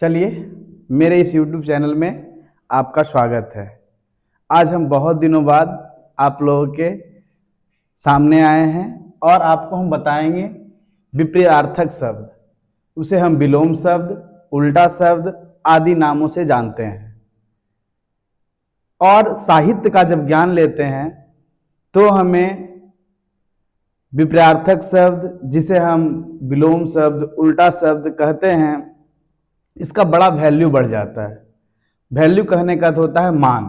चलिए, मेरे इस YouTube चैनल में आपका स्वागत है। आज हम बहुत दिनों बाद आप लोगों के सामने आए हैं और आपको हम बताएंगे विपरीतार्थक शब्द। उसे हम विलोम शब्द, उल्टा शब्द आदि नामों से जानते हैं। और साहित्य का जब ज्ञान लेते हैं तो हमें विपरीतार्थक शब्द, जिसे हम विलोम शब्द, उल्टा शब्द कहते हैं, इसका बड़ा वैल्यू बढ़ जाता है। वैल्यू कहने का तो होता है मान।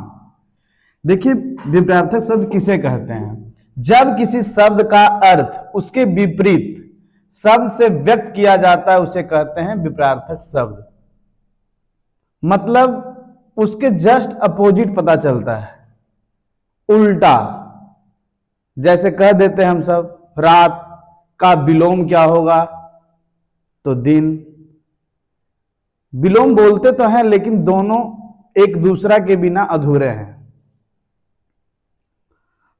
देखिए, विपरीतार्थक शब्द किसे कहते हैं? जब किसी शब्द का अर्थ उसके विपरीत शब्द से व्यक्त किया जाता है, उसे कहते हैं विपरीतार्थक शब्द। मतलब उसके जस्ट अपोजिट पता चलता है, उल्टा। जैसे कह देते हैं हम सब, रात का विलोम क्या होगा? तो दिन। विलोम बोलते तो हैं, लेकिन दोनों एक दूसरा के बिना अधूरे हैं।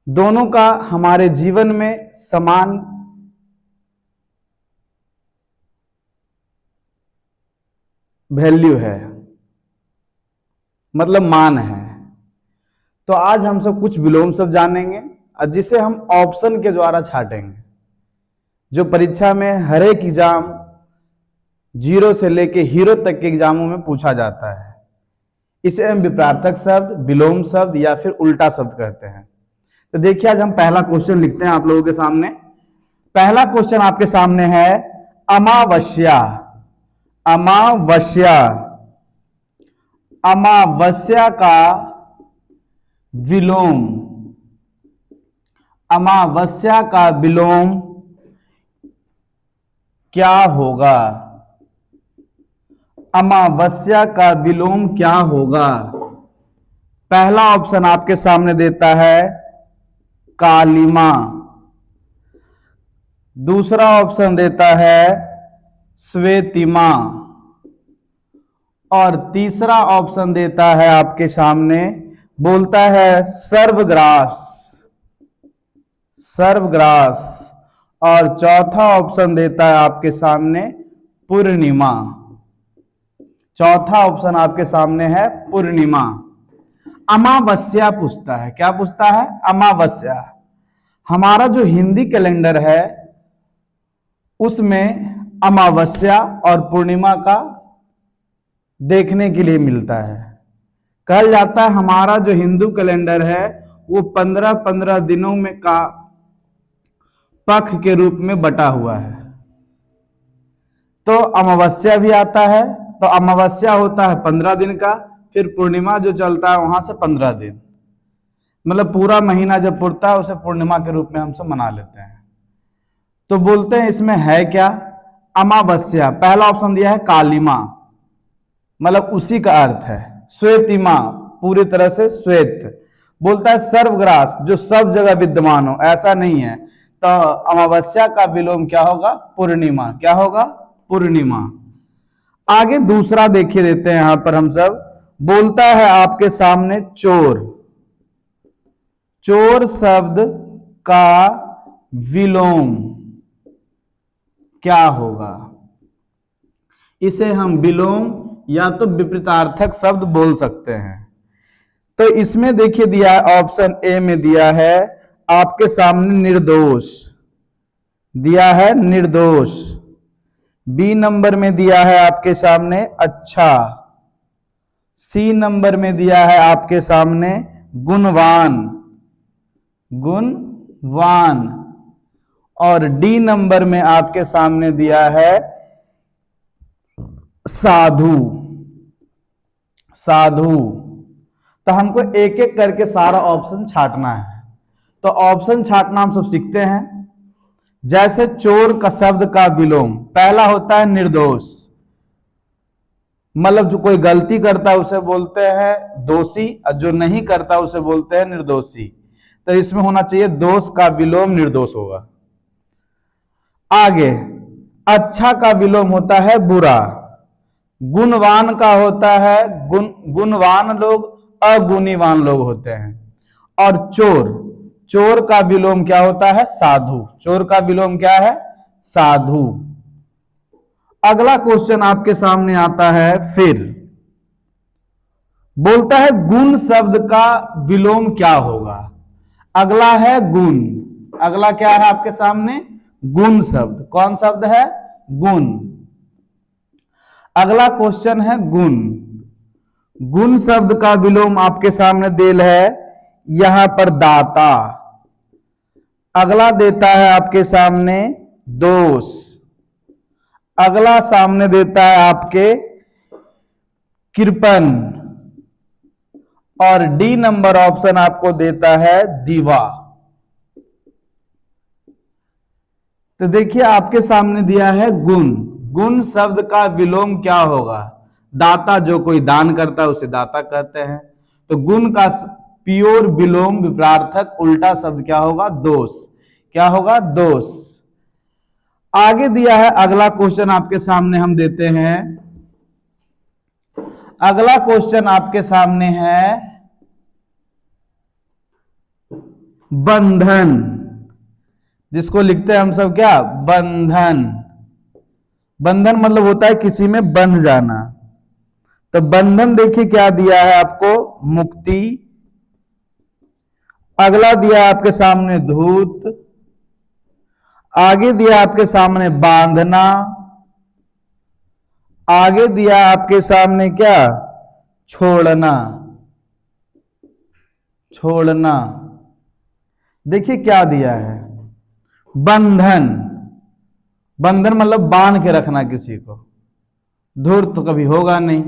दोनों का हमारे जीवन में समान वैल्यू है, मतलब मान है। तो आज हम सब कुछ विलोम शब्द जानेंगे, जिसे हम ऑप्शन के द्वारा छाटेंगे, जो परीक्षा में हर एक एग्जाम 0 से लेके हीरो तक के एग्जामों में पूछा जाता है। इसे हम विपरीतार्थक शब्द, विलोम शब्द या फिर उल्टा शब्द कहते हैं। तो देखिए, आज हम पहला क्वेश्चन लिखते हैं आप लोगों के सामने। पहला क्वेश्चन आपके सामने है अमावस्या। अमावस्या, अमावस्या का विलोम। अमावस्या का विलोम क्या होगा? अमावस्या का विलोम क्या होगा? पहला ऑप्शन आपके सामने देता है कालिमा। दूसरा ऑप्शन देता है श्वेतिमा। और तीसरा ऑप्शन देता है आपके सामने, बोलता है सर्वग्रास। सर्वग्रास। और चौथा ऑप्शन देता है आपके सामने पूर्णिमा। चौथा ऑप्शन आपके सामने है पूर्णिमा। अमावस्या पूछता है। क्या पूछता है? अमावस्या। हमारा जो हिंदी कैलेंडर है उसमें अमावस्या और पूर्णिमा का देखने के लिए मिलता है। कहा जाता है हमारा जो हिंदू कैलेंडर है वो 15-15 दिनों में का पख के रूप में बटा हुआ है। तो अमावस्या भी आता है, तो अमावस्या होता है 15 दिन का, फिर पूर्णिमा जो चलता है वहां से 15 दिन, मतलब पूरा महीना जब पुरता है उसे पूर्णिमा के रूप में हम सब मना लेते हैं। तो बोलते हैं इसमें है क्या? अमावस्या। पहला ऑप्शन दिया है कालिमा, मतलब उसी का अर्थ है। श्वेतिमा, पूरी तरह से श्वेत। बोलता है सर्वग्रास, जो सब जगह विद्यमान हो, ऐसा नहीं है। तो अमावस्या का विलोम क्या होगा? पूर्णिमा। क्या होगा? पूर्णिमा। आगे दूसरा देखिए देते हैं यहां पर हम सब। बोलता है आपके सामने चोर। चोर शब्द का विलोम क्या होगा? इसे हम विलोम या तो विपरीतार्थक शब्द बोल सकते हैं। तो इसमें देखिए दिया है, ऑप्शन ए में दिया है आपके सामने निर्दोष। दिया है निर्दोष। बी नंबर में दिया है आपके सामने अच्छा। सी नंबर में दिया है आपके सामने गुणवान। गुणवान। और डी नंबर में आपके सामने दिया है साधु। साधु। तो हमको एक एक करके सारा ऑप्शन छाटना है। तो ऑप्शन छाटना हम सब सीखते हैं। जैसे चोर का शब्द का विलोम, पहला होता है निर्दोष, मतलब जो कोई गलती करता है उसे बोलते हैं दोषी, और जो नहीं करता उसे बोलते हैं निर्दोषी। तो इसमें होना चाहिए दोष का विलोम निर्दोष होगा। आगे अच्छा का विलोम होता है बुरा। गुणवान का होता है गुणवान लोग, अगुणीवान लोग होते हैं। और चोर, चोर का विलोम क्या होता है? साधु। चोर का विलोम क्या है? साधु। अगला क्वेश्चन आपके सामने आता है, फिर बोलता है गुण शब्द का विलोम क्या होगा। अगला है गुण, अगला क्या है आपके सामने, गुण शब्द। कौन शब्द है, गुण। अगला क्वेश्चन है गुण। गुण शब्द का विलोम आपके सामने देल है यहां पर दाता। अगला देता है आपके सामने दोष। अगला सामने देता है आपके कृपण। और डी नंबर ऑप्शन आपको देता है दीवा। तो देखिए आपके सामने दिया है गुण। गुण शब्द का विलोम क्या होगा। दाता, जो कोई दान करता है उसे दाता कहते हैं। तो गुण का प्योर विलोम विपरार्थक उल्टा शब्द क्या होगा, दोष। क्या होगा, दोष। आगे दिया है अगला क्वेश्चन आपके सामने हम देते हैं। अगला क्वेश्चन आपके सामने है बंधन, जिसको लिखते हैं हम सब क्या, बंधन। बंधन मतलब होता है किसी में बंध जाना। तो बंधन देखिए क्या दिया है आपको, मुक्ति। अगला दिया आपके सामने धूत। आगे दिया आपके सामने बांधना। आगे दिया आपके सामने क्या, छोड़ना। छोड़ना। देखिए क्या दिया है, बंधन। बंधन मतलब बांध के रखना किसी को। धूर्त तो कभी होगा नहीं,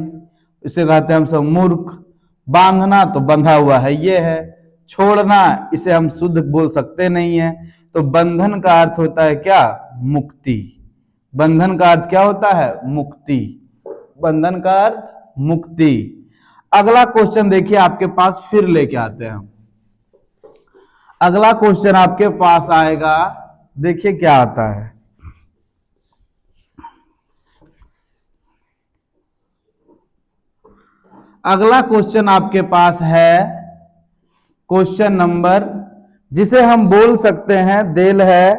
इसे कहते हैं हम सब मूर्ख। बांधना तो बंधा हुआ है ये है। छोड़ना इसे हम शुद्ध बोल सकते नहीं है। तो बंधन का अर्थ होता है क्या, मुक्ति। बंधन का अर्थ क्या होता है, मुक्ति। बंधन का अर्थ मुक्ति। अगला क्वेश्चन देखिए आपके पास फिर लेके आते हैं हम। अगला क्वेश्चन आपके पास आएगा, देखिए क्या आता है। अगला क्वेश्चन आपके पास है क्वेश्चन नंबर, जिसे हम बोल सकते हैं देल है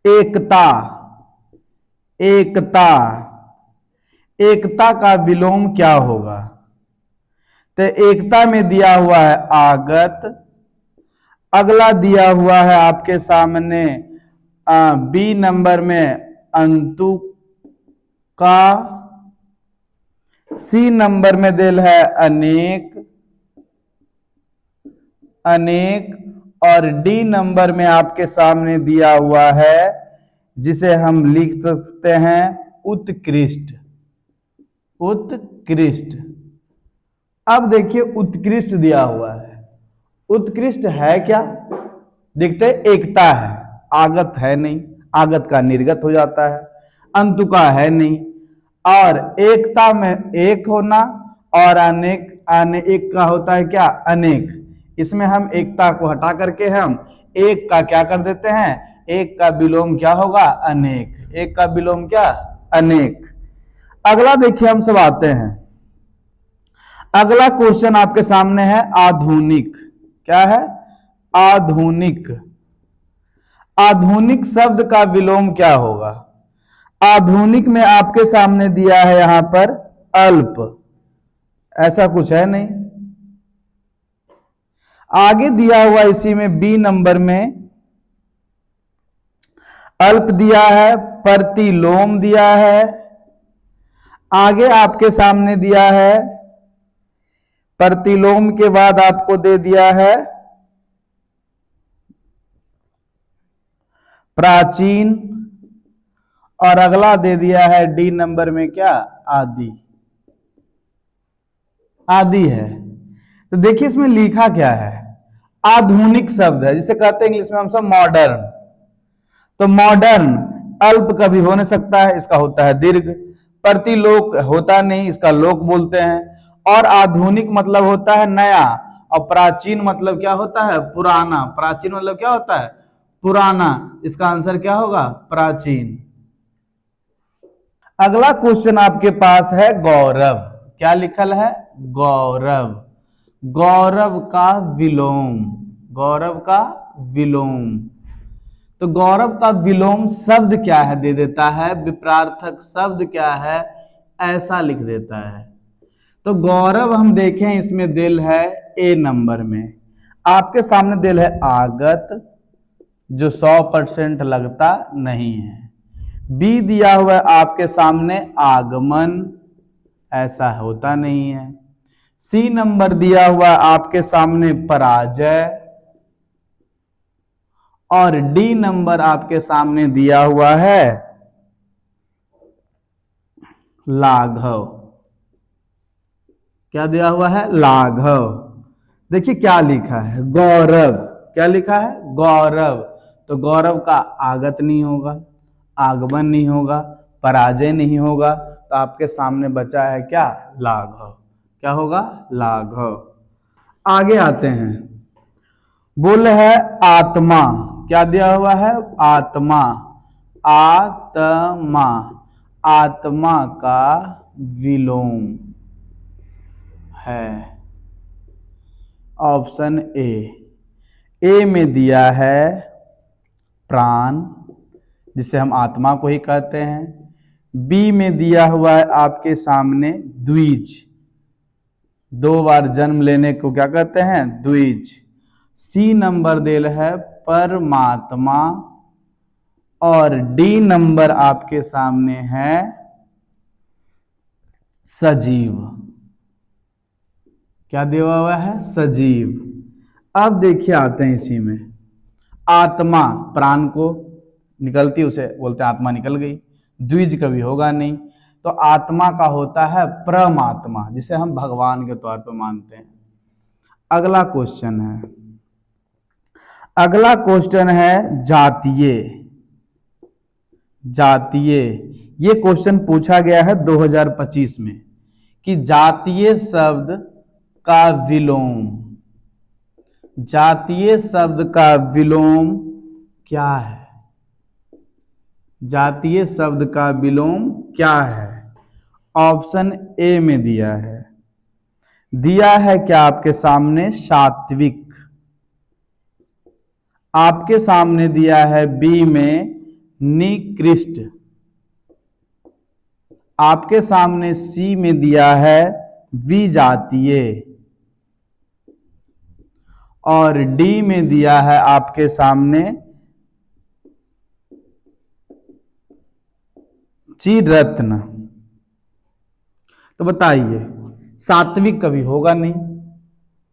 एकता। एकता। एकता का विलोम क्या होगा। तो एकता में दिया हुआ है आगत। अगला दिया हुआ है आपके सामने बी नंबर में अंतु का। सी नंबर में दिल है अनेक। अनेक। और डी नंबर में आपके सामने दिया हुआ है, जिसे हम लिख सकते हैं उत्कृष्ट। उत्कृष्ट। अब देखिए उत्कृष्ट दिया हुआ है। उत्कृष्ट है क्या, देखते एकता है, आगत है नहीं, आगत का निर्गत हो जाता है। अंतु का है नहीं। और एकता में एक होना और अनेक, एक का होता है क्या, अनेक। इसमें हम एकता को हटा करके हम एक का क्या कर देते हैं, एक का विलोम क्या होगा, अनेक। एक का विलोम क्या, अनेक। अगला देखिए हम सब आते हैं। अगला क्वेश्चन आपके सामने है आधुनिक। क्या है, आधुनिक। आधुनिक शब्द का विलोम क्या होगा। आधुनिक में आपके सामने दिया है यहां पर अल्प। ऐसा कुछ है नहीं। आगे दिया हुआ इसी में बी नंबर में अल्प दिया है, प्रतिलोम दिया है। आगे आपके सामने दिया है प्रतिलोम के बाद आपको दे दिया है प्राचीन। और अगला दे दिया है डी नंबर में क्या, आदि। आदि है। तो देखिए इसमें लिखा क्या है, आधुनिक शब्द है, जिसे कहते हैं इंग्लिश में हम सब मॉडर्न। तो मॉडर्न अल्प कभी हो नहीं सकता है, इसका होता है दीर्घ। प्रतिलोक होता नहीं, इसका लोक बोलते हैं। और आधुनिक मतलब होता है नया। और प्राचीन मतलब क्या होता है, पुराना। प्राचीन मतलब क्या होता है, पुराना। इसका आंसर क्या होगा, प्राचीन। अगला क्वेश्चन आपके पास है गौरव। क्या लिखल है, गौरव। गौरव का विलोम। गौरव का विलोम। तो गौरव का विलोम शब्द क्या है दे देता है, विपरार्थक शब्द क्या है ऐसा लिख देता है। तो गौरव हम देखें इसमें दिल है ए नंबर में, आपके सामने दिल है आगत जो 100% लगता नहीं है। बी दिया हुआ है आपके सामने आगमन, ऐसा होता नहीं है। सी नंबर दिया हुआ आपके सामने पराजय, और डी नंबर आपके सामने दिया हुआ है लाघव। क्या दिया हुआ है? लाघव। देखिए क्या लिखा है, गौरव। क्या लिखा है? गौरव। तो गौरव का आगत नहीं होगा, आगमन नहीं होगा, पराजय नहीं होगा, तो आपके सामने बचा है क्या? लाघव। क्या होगा? लाघव। आगे आते हैं, बोल है आत्मा। क्या दिया हुआ है? आत्मा। आत्मा, आत्मा का विलोम है ऑप्शन ए में दिया है प्राण, जिसे हम आत्मा को ही कहते हैं। बी में दिया हुआ है आपके सामने द्विज, 2 बार जन्म लेने को क्या कहते हैं? द्विज। सी नंबर दिल है परमात्मा, और डी नंबर आपके सामने है सजीव। क्या दिया हुआ है? सजीव। अब देखिए आते हैं इसी में, आत्मा प्राण को निकलती उसे बोलते हैं आत्मा निकल गई, द्विज कभी होगा नहीं, तो आत्मा का होता है परमात्मा, जिसे हम भगवान के तौर पर मानते हैं। अगला क्वेश्चन है, अगला क्वेश्चन है जातीय। जातीय, ये क्वेश्चन पूछा गया है 2025 में कि जातीय शब्द का विलोम, जातीय शब्द का विलोम क्या है? जातीय शब्द का विलोम क्या है? ऑप्शन ए में दिया है, दिया है क्या आपके सामने? सात्विक। आपके सामने दिया है बी में निकृष्ट। आपके सामने सी में दिया है विजातीय, और डी में दिया है आपके सामने चिरत्न। तो बताइए, सात्विक कभी होगा नहीं,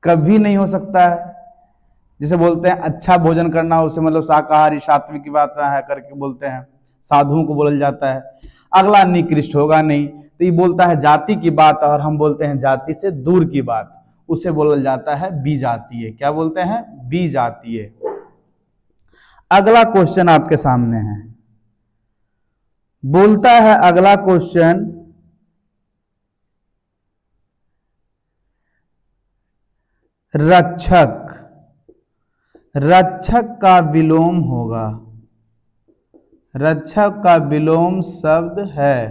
कभी नहीं हो सकता है। जिसे बोलते हैं अच्छा भोजन करना, उसे मतलब शाकाहारी सात्विक की बात है करके बोलते हैं, साधुओं को बोला जाता है। अगला निकृष्ट होगा नहीं, तो ये बोलता है जाति की बात, और हम बोलते हैं जाति से दूर की बात, उसे बोला जाता है विजातीय। क्या बोलते हैं? विजातीय। अगला क्वेश्चन आपके सामने है, बोलता है अगला क्वेश्चन रक्षक। रक्षक का विलोम होगा, रक्षक का विलोम शब्द है,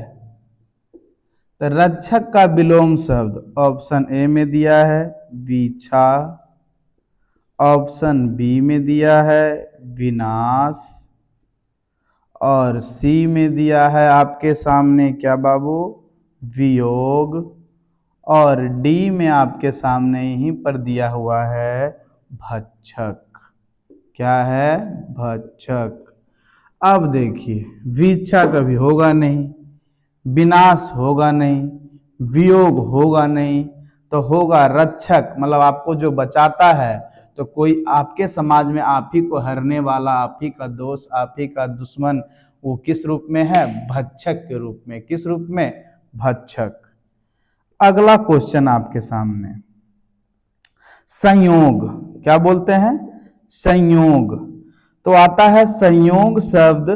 तो रक्षक का विलोम शब्द ऑप्शन ए में दिया है बीछा, ऑप्शन बी में दिया है विनाश, और सी में दिया है आपके सामने क्या बाबू? वियोग, और डी में आपके सामने यहीं पर दिया हुआ है भक्षक। क्या है? भक्षक। अब देखिए, विच्छा कभी होगा नहीं, विनाश होगा नहीं, वियोग होगा नहीं, तो होगा रक्षक, मतलब आपको जो बचाता है। तो कोई आपके समाज में आप ही को हरने वाला, आप ही का दोस्त, आप ही का दुश्मन, वो किस रूप में है? भक्षक के रूप में। किस रूप में? भक्षक। अगला क्वेश्चन आपके सामने, संयोग। क्या बोलते हैं? संयोग। तो आता है संयोग शब्द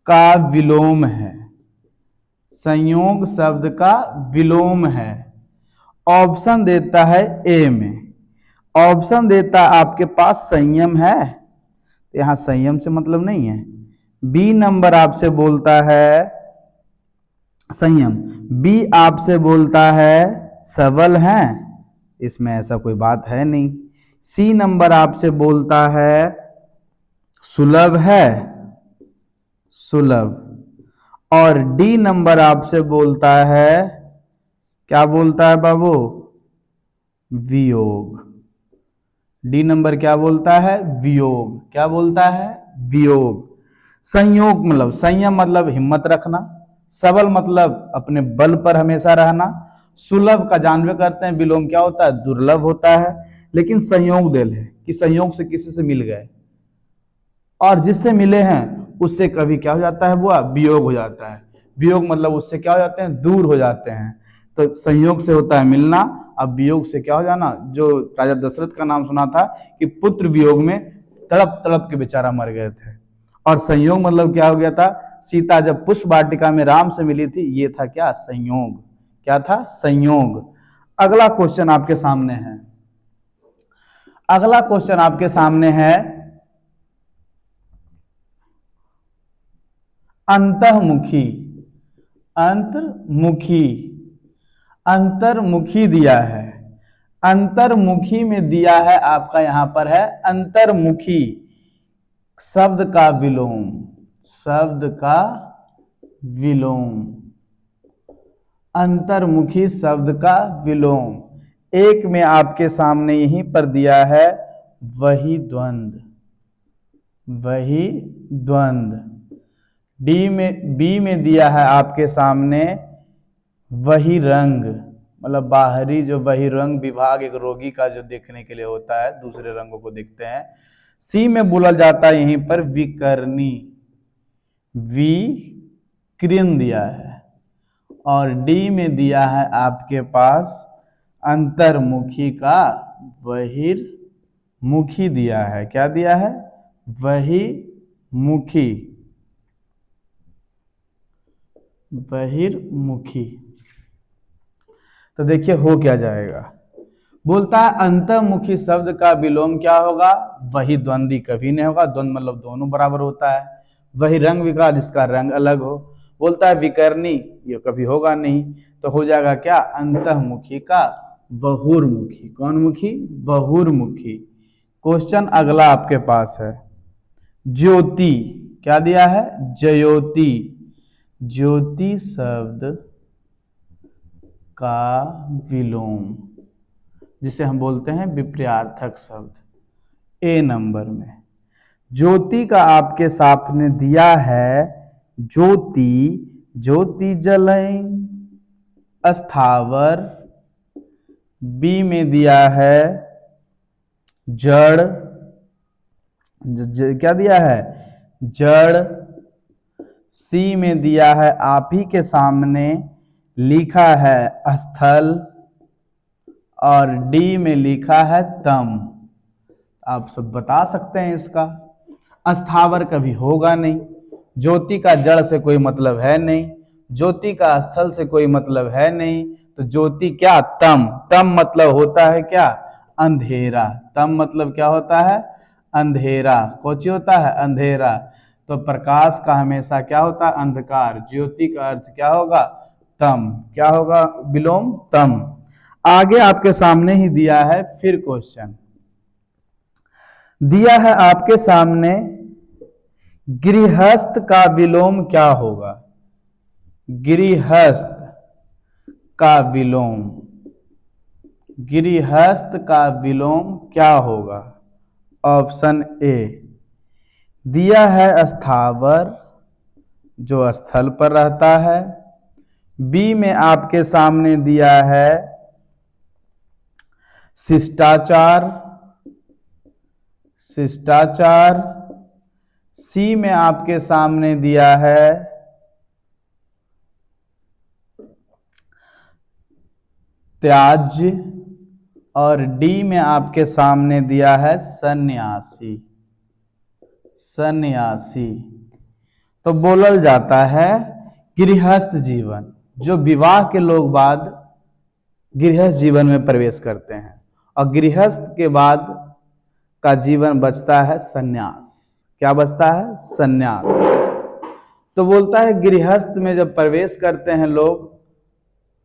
का विलोम है, संयोग शब्द का विलोम है। ऑप्शन देता है ए में, ऑप्शन देता आपके पास संयम है, यहां संयम से मतलब नहीं है। बी नंबर आपसे बोलता है संयम, बी आपसे बोलता है सबल है, इसमें ऐसा कोई बात है नहीं। सी नंबर आपसे बोलता है सुलभ है, सुलभ। और डी नंबर आपसे बोलता है, क्या बोलता है बाबू? वियोग। डी नंबर क्या बोलता है? वियोग। क्या बोलता है? वियोग। संयोग मतलब, संयम मतलब हिम्मत रखना, सबल मतलब अपने बल पर हमेशा रहना, सुलभ का जानवे करते हैं विलोम क्या होता है? दुर्लभ होता है। लेकिन संयोग दिल है कि संयोग से किसी से मिल गए और जिससे मिले हैं उससे कभी क्या हो जाता है? वो वियोग हो जाता है। वियोग मतलब उससे क्या हो जाते हैं? दूर हो जाते हैं। तो संयोग से होता है मिलना, अब वियोग से क्या हो जाना? जो राजा दशरथ का नाम सुना था कि पुत्र वियोग में तड़प तड़प के बेचारा मर गए थे। और संयोग मतलब क्या हो गया था? सीता जब पुष्प वाटिका में राम से मिली थी, ये था क्या? संयोग। क्या था? संयोग। अगला क्वेश्चन आपके सामने है, अगला क्वेश्चन आपके सामने है अंतर्मुखी। अंतर्मुखी, अंतर्मुखी दिया है। अंतर्मुखी में दिया है आपका, यहां पर है अंतर्मुखी शब्द का विलोम, शब्द का विलोम, अंतर्मुखी शब्द का विलोम। एक में आपके सामने यहीं पर दिया है वही द्वंद, वही द्वंद। बी में दिया है आपके सामने वही रंग, मतलब बाहरी जो वही रंग विभाग एक रोगी का जो देखने के लिए होता है, दूसरे रंगों को देखते हैं। सी में बोला जाता है यहीं पर विकर्णी, विकृन दिया है। और डी में दिया है आपके पास अंतर्मुखी का बहिर्मुखी दिया है। क्या दिया है? बहिर्मुखी, बहिर्मुखी। तो देखिए हो क्या जाएगा, बोलता है अंतर्मुखी शब्द का विलोम क्या होगा? वही द्वंद्वी कभी नहीं होगा, द्वंद्व मतलब दोनों बराबर होता है। वही रंग विकार जिसका रंग अलग हो। बोलता है विकर्णी, ये कभी होगा नहीं, तो हो जाएगा क्या? अंतर्मुखी का बहुर्मुखी। कौन मुखी? बहुर्मुखी। क्वेश्चन अगला आपके पास है ज्योति। क्या दिया है? ज्योति। ज्योति शब्द का विलोम जिसे हम बोलते हैं विपर्यार्थक शब्द, ए नंबर में। ज्योति का आपके सामने दिया है ज्योति, ज्योति जलय स्थावर। बी में दिया है जड़, क्या दिया है? जड़। सी में दिया है आप ही के सामने लिखा है स्थल। और डी में लिखा है तम। आप सब बता सकते हैं इसका। स्थावर कभी होगा नहीं, ज्योति का जड़ से कोई मतलब है नहीं, ज्योति का स्थल से कोई मतलब है नहीं, तो ज्योति क्या? तम। तम मतलब होता है क्या? अंधेरा। तम मतलब क्या होता है? अंधेरा। कौची होता है? अंधेरा। तो प्रकाश का हमेशा क्या होता है? अंधकार। ज्योति का अर्थ क्या होगा? तम। क्या होगा विलोम? तम। आगे आपके सामने ही दिया है फिर क्वेश्चन, दिया है आपके सामने गृहस्थ का विलोम क्या होगा? गृहस्थ का विलोम, गृहस्थ का विलोम क्या होगा? ऑप्शन ए दिया है स्थावर, जो स्थल पर रहता है। बी में आपके सामने दिया है शिष्टाचार, शिष्टाचार। सी में आपके सामने दिया है त्याज्य। और डी में आपके सामने दिया है सन्यासी, सन्यासी। तो बोलल जाता है गृहस्थ जीवन, जो विवाह के लोग बाद गृहस्थ जीवन में प्रवेश करते हैं, और गृहस्थ के बाद का जीवन बचता है सन्यास। क्या बचता है? सन्यास। तो बोलता है गृहस्थ में जब प्रवेश करते हैं लोग,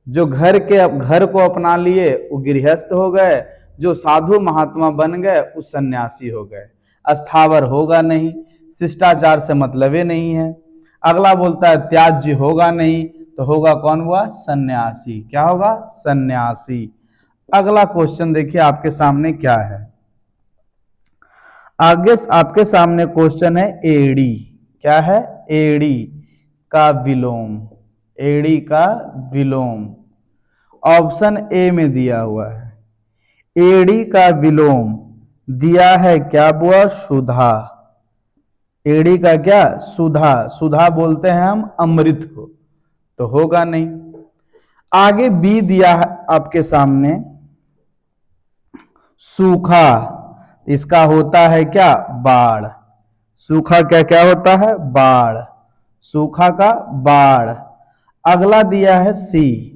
जो घर को अपना लिए वो गृहस्थ हो गए, जो साधु महात्मा बन गए वो सन्यासी हो गए। अस्थावर होगा नहीं, शिष्टाचार से मतलब ही नहीं है। अगला बोलता है त्याज्य होगा नहीं, तो होगा कौन हुआ? सन्यासी। क्या होगा? सन्यासी। अगला क्वेश्चन देखिए आपके सामने क्या है। आगे आपके सामने क्वेश्चन है एड़ी। क्या है? एड़ी का विलोम। एड़ी का विलोम ऑप्शन ए में दिया हुआ है। एड़ी का विलोम दिया है क्या बुआ? सुधा। एड़ी का क्या? सुधा। सुधा बोलते हैं हम अमृत को, तो होगा नहीं। आगे बी दिया है आपके सामने सूखा। इसका होता है क्या? बाढ़। सूखा क्या क्या होता है? बाढ़। सूखा का बाढ़। अगला दिया है सी।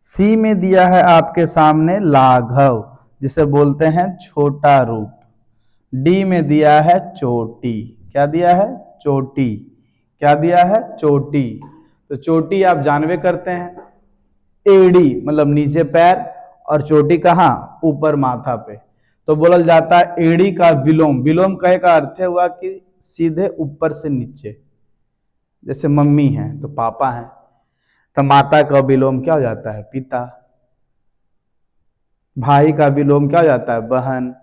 सी में दिया है आपके सामने लाघव, जिसे बोलते हैं छोटा रूप। डी में दिया है चोटी। क्या दिया है? चोटी। क्या दिया है? चोटी। तो चोटी आप जानवे करते हैं, एड़ी मतलब नीचे पैर और चोटी कहाँ? ऊपर माथा पे। तो बोला जाता है एड़ी का विलोम। विलोम कहे का अर्थ हुआ कि सीधे ऊपर से नीचे। जैसे मम्मी है तो पापा है, तो माता का विलोम क्या हो जाता है? पिता। भाई का विलोम क्या हो जाता है? बहन।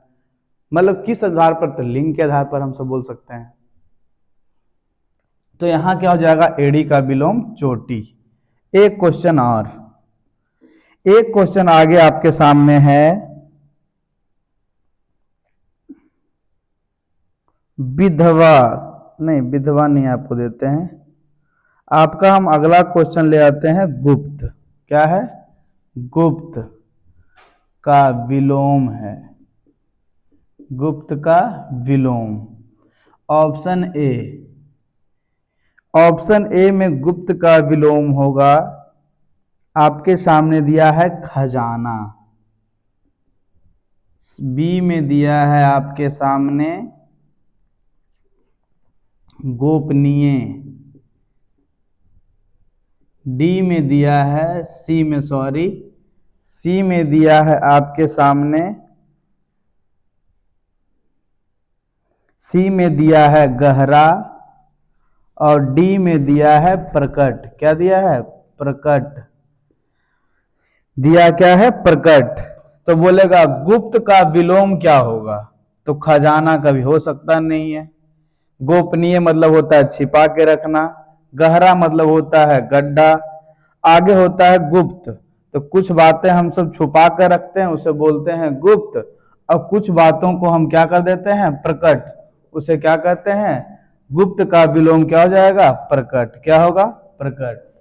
मतलब किस आधार पर? तो लिंग के आधार पर हम सब बोल सकते हैं। तो यहां क्या हो जाएगा? एड़ी का विलोम चोटी। एक क्वेश्चन और, एक क्वेश्चन आगे आपके सामने है विधवा। नहीं, विधवा नहीं आपको देते हैं। आपका हम अगला क्वेश्चन ले आते हैं गुप्त। क्या है? गुप्त का विलोम है। गुप्त का विलोम ऑप्शन ए। ऑप्शन ए में गुप्त का विलोम होगा, आपके सामने दिया है खजाना। बी में दिया है आपके सामने गोपनीय। डी में दिया है, सी में सॉरी, सी में दिया है आपके सामने, सी में दिया है गहरा और डी में दिया है प्रकट। क्या दिया है? प्रकट। दिया क्या है? प्रकट। तो बोलेगा गुप्त का विलोम क्या होगा? तो खजाना कभी हो सकता नहीं है। गोपनीय मतलब होता है छिपा के रखना। गहरा मतलब होता है गड्ढा। आगे होता है गुप्त। तो कुछ बातें हम सब छुपा कर रखते हैं, उसे बोलते हैं गुप्त। और कुछ बातों को हम क्या कर देते हैं? प्रकट। उसे क्या कहते हैं? गुप्त का विलोम क्या हो जाएगा? प्रकट। क्या होगा? प्रकट।